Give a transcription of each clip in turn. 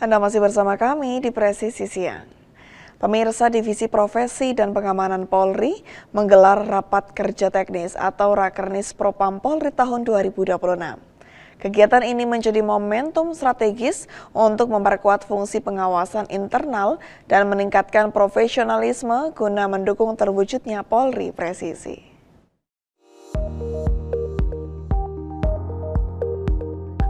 Anda masih bersama kami di Presisi Siang. Pemirsa Divisi Profesi dan Pengamanan Polri menggelar rapat kerja teknis atau Rakernis Propam Polri tahun 2026. Kegiatan ini menjadi momentum strategis untuk memperkuat fungsi pengawasan internal dan meningkatkan profesionalisme guna mendukung terwujudnya Polri presisi.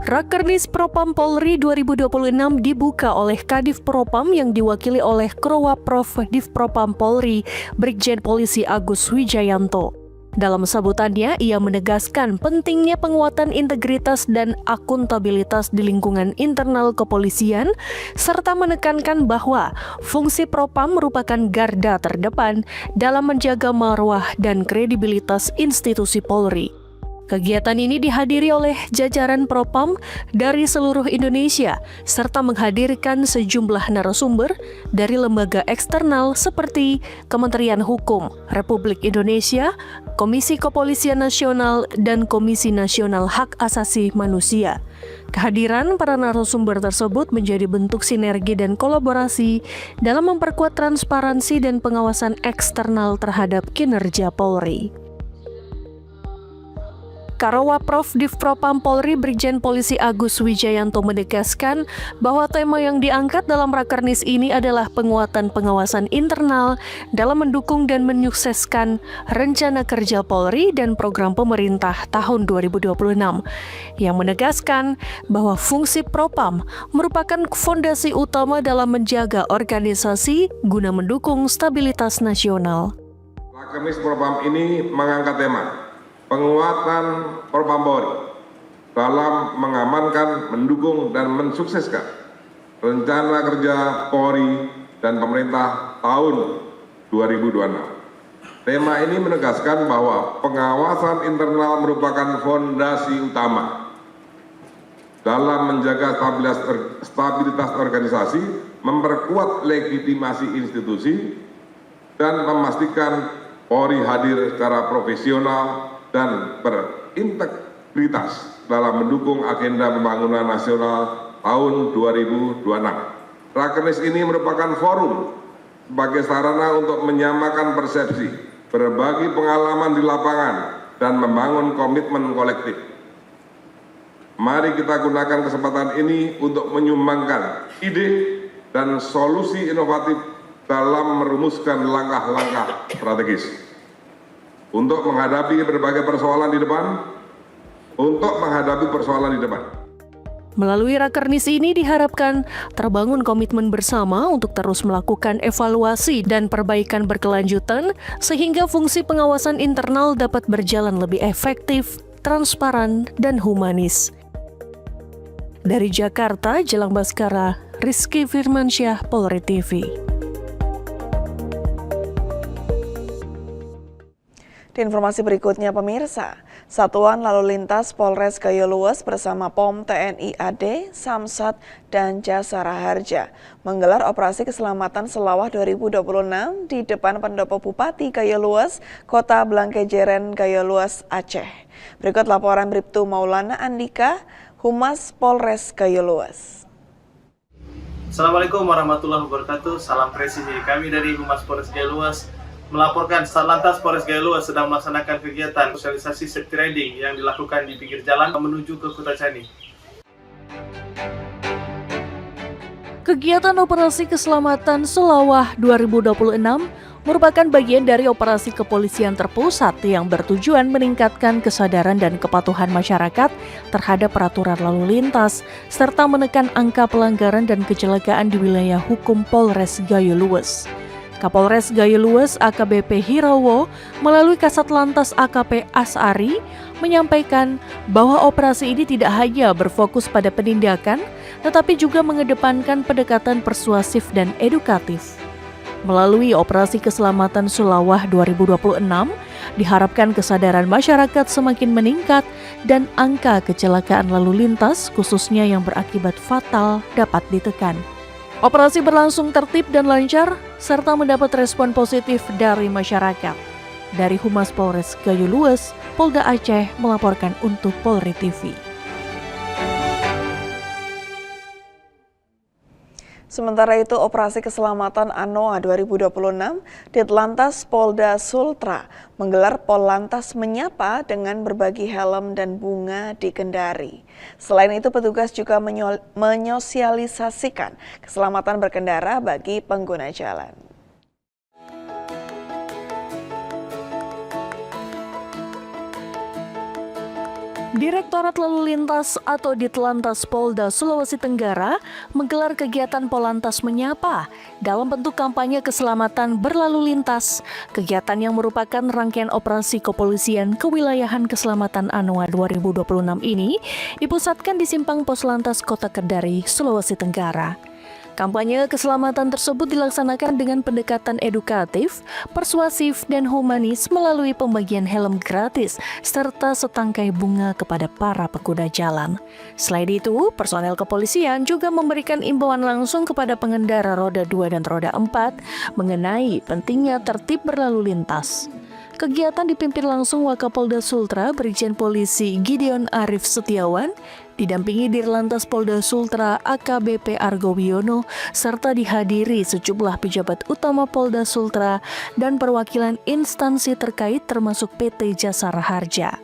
Rakernis Propam Polri 2026 dibuka oleh Kadif Propam yang diwakili oleh Krowaprof Div Propam Polri, Brigjen Polisi Agus Wijayanto. Dalam sambutannya, ia menegaskan pentingnya penguatan integritas dan akuntabilitas di lingkungan internal kepolisian, serta menekankan bahwa fungsi Propam merupakan garda terdepan dalam menjaga marwah dan kredibilitas institusi Polri. Kegiatan ini dihadiri oleh jajaran Propam dari seluruh Indonesia, serta menghadirkan sejumlah narasumber dari lembaga eksternal seperti Kementerian Hukum Republik Indonesia, Komisi Kepolisian Nasional, dan Komisi Nasional Hak Asasi Manusia. Kehadiran para narasumber tersebut menjadi bentuk sinergi dan kolaborasi dalam memperkuat transparansi dan pengawasan eksternal terhadap kinerja Polri. Karowaprof Div Propam Polri Brigjen Polisi Agus Wijayanto menegaskan bahwa tema yang diangkat dalam Rakernis ini adalah penguatan pengawasan internal dalam mendukung dan menyukseskan rencana kerja Polri dan program pemerintah tahun 2026, yang menegaskan bahwa fungsi Propam merupakan fondasi utama dalam menjaga organisasi guna mendukung stabilitas nasional. Rakernis Propam ini mengangkat tema penguatan Propam Polri dalam mengamankan, mendukung, dan mensukseskan rencana kerja Polri dan pemerintah tahun 2026. Tema ini menegaskan bahwa pengawasan internal merupakan fondasi utama dalam menjaga stabilitas organisasi, memperkuat legitimasi institusi, dan memastikan Polri hadir secara profesional dan berintegritas dalam mendukung agenda pembangunan nasional tahun 2026. Rakernis ini merupakan forum sebagai sarana untuk menyamakan persepsi, berbagi pengalaman di lapangan, dan membangun komitmen kolektif. Mari kita gunakan kesempatan ini untuk menyumbangkan ide dan solusi inovatif dalam merumuskan langkah-langkah strategis untuk menghadapi berbagai persoalan di depan. Melalui Rakernis ini diharapkan terbangun komitmen bersama untuk terus melakukan evaluasi dan perbaikan berkelanjutan sehingga fungsi pengawasan internal dapat berjalan lebih efektif, transparan, dan humanis. Dari Jakarta, Jelang Baskara, Rizky Firmansyah, Polri TV. Di informasi berikutnya pemirsa, Satuan Lalu Lintas Polres Gayo Luas bersama POM TNI AD, Samsat, dan Jasara Harja menggelar operasi keselamatan Selawah 2026 di depan pendopo Bupati Gayo Luas, Kota Blangkejeren, Gayo Luas, Aceh. Berikut laporan Bribtu Maulana Andika, Humas Polres Gayo Luas. Assalamualaikum warahmatullahi wabarakatuh. Salam presisi. Kami dari Humas Polres Gayo Luas melaporkan Satlantas Polres Gayo Luas sedang melaksanakan kegiatan sosialisasi safety riding yang dilakukan di pinggir jalan menuju ke Kota Cani. Kegiatan Operasi Keselamatan Selawah 2026 merupakan bagian dari operasi kepolisian terpusat yang bertujuan meningkatkan kesadaran dan kepatuhan masyarakat terhadap peraturan lalu lintas, serta menekan angka pelanggaran dan kecelakaan di wilayah hukum Polres Gayo Luas. Kapolres Gayo Luas AKBP Hirawo melalui Kasat Lantas AKP Asari menyampaikan bahwa operasi ini tidak hanya berfokus pada penindakan, tetapi juga mengedepankan pendekatan persuasif dan edukatif. Melalui Operasi Keselamatan Selawah 2026, diharapkan kesadaran masyarakat semakin meningkat dan angka kecelakaan lalu lintas, khususnya yang berakibat fatal, dapat ditekan. Operasi berlangsung tertib dan lancar, serta mendapat respon positif dari masyarakat. Dari Humas Polres Gayo Luas, Polda Aceh melaporkan untuk Polri TV. Sementara itu, Operasi Keselamatan ANOA 2026 Ditlantas Polda Sultra menggelar Pollantas Menyapa dengan berbagi helm dan bunga di Kendari. Selain itu, petugas juga menyosialisasikan keselamatan berkendara bagi pengguna jalan. Direktorat Lalu Lintas atau Ditlantas Polda Sulawesi Tenggara menggelar kegiatan Pollantas Menyapa dalam bentuk kampanye keselamatan berlalu lintas. Kegiatan yang merupakan rangkaian operasi kepolisian kewilayahan keselamatan ANOA 2026 ini dipusatkan di Simpang Poslantas Kota Kendari, Sulawesi Tenggara. Kampanye keselamatan tersebut dilaksanakan dengan pendekatan edukatif, persuasif, dan humanis melalui pembagian helm gratis serta setangkai bunga kepada para pengguna jalan. Selain itu, personel kepolisian juga memberikan imbauan langsung kepada pengendara roda 2 dan roda 4 mengenai pentingnya tertib berlalu lintas. Kegiatan dipimpin langsung Wakapolda Sultra Brigjen Polisi Gideon Arif Setiawan, didampingi Dirlantas Polda Sultra AKBP Argo Wiono, serta dihadiri sejumlah pejabat utama Polda Sultra dan perwakilan instansi terkait termasuk PT Jasara Harja.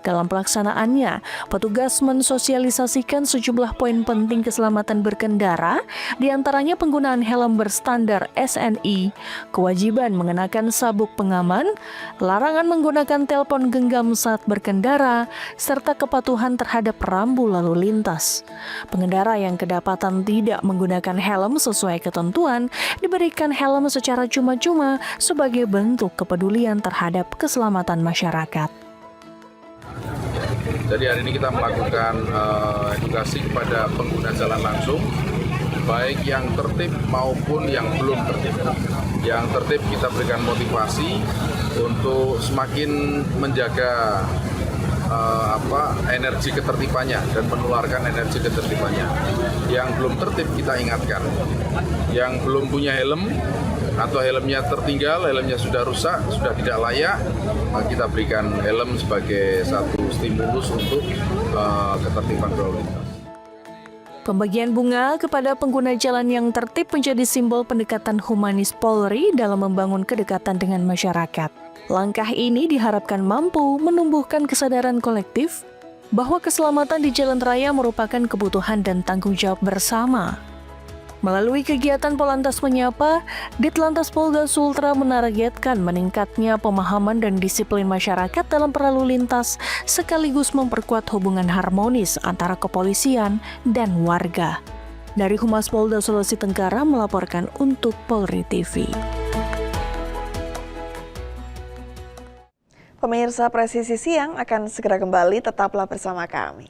Dalam pelaksanaannya, petugas mensosialisasikan sejumlah poin penting keselamatan berkendara, diantaranya penggunaan helm berstandar SNI, kewajiban mengenakan sabuk pengaman, larangan menggunakan telepon genggam saat berkendara, serta kepatuhan terhadap rambu lalu lintas. Pengendara yang kedapatan tidak menggunakan helm sesuai ketentuan diberikan helm secara cuma-cuma sebagai bentuk kepedulian terhadap keselamatan masyarakat. Jadi hari ini kita melakukan edukasi kepada pengguna jalan langsung, baik yang tertib maupun yang belum tertib. Yang tertib kita berikan motivasi untuk semakin menjaga energi ketertibannya dan menularkan energi ketertibannya. Yang belum tertib kita ingatkan. Yang belum punya helm atau helmnya tertinggal, helmnya sudah rusak, sudah tidak layak, kita berikan helm sebagai satu stimulus untuk ketertiban berlalu lintas. Pembagian bunga kepada pengguna jalan yang tertib menjadi simbol pendekatan humanis Polri dalam membangun kedekatan dengan masyarakat. Langkah ini diharapkan mampu menumbuhkan kesadaran kolektif bahwa keselamatan di jalan raya merupakan kebutuhan dan tanggung jawab bersama. Melalui kegiatan Pollantas Menyapa, Ditlantas Polda Sultra menargetkan meningkatnya pemahaman dan disiplin masyarakat dalam berlalu lintas, sekaligus memperkuat hubungan harmonis antara kepolisian dan warga. Dari Humas Polda Sulawesi Tenggara melaporkan untuk Polri TV. Pemirsa Presisi Siang akan segera kembali, tetaplah bersama kami.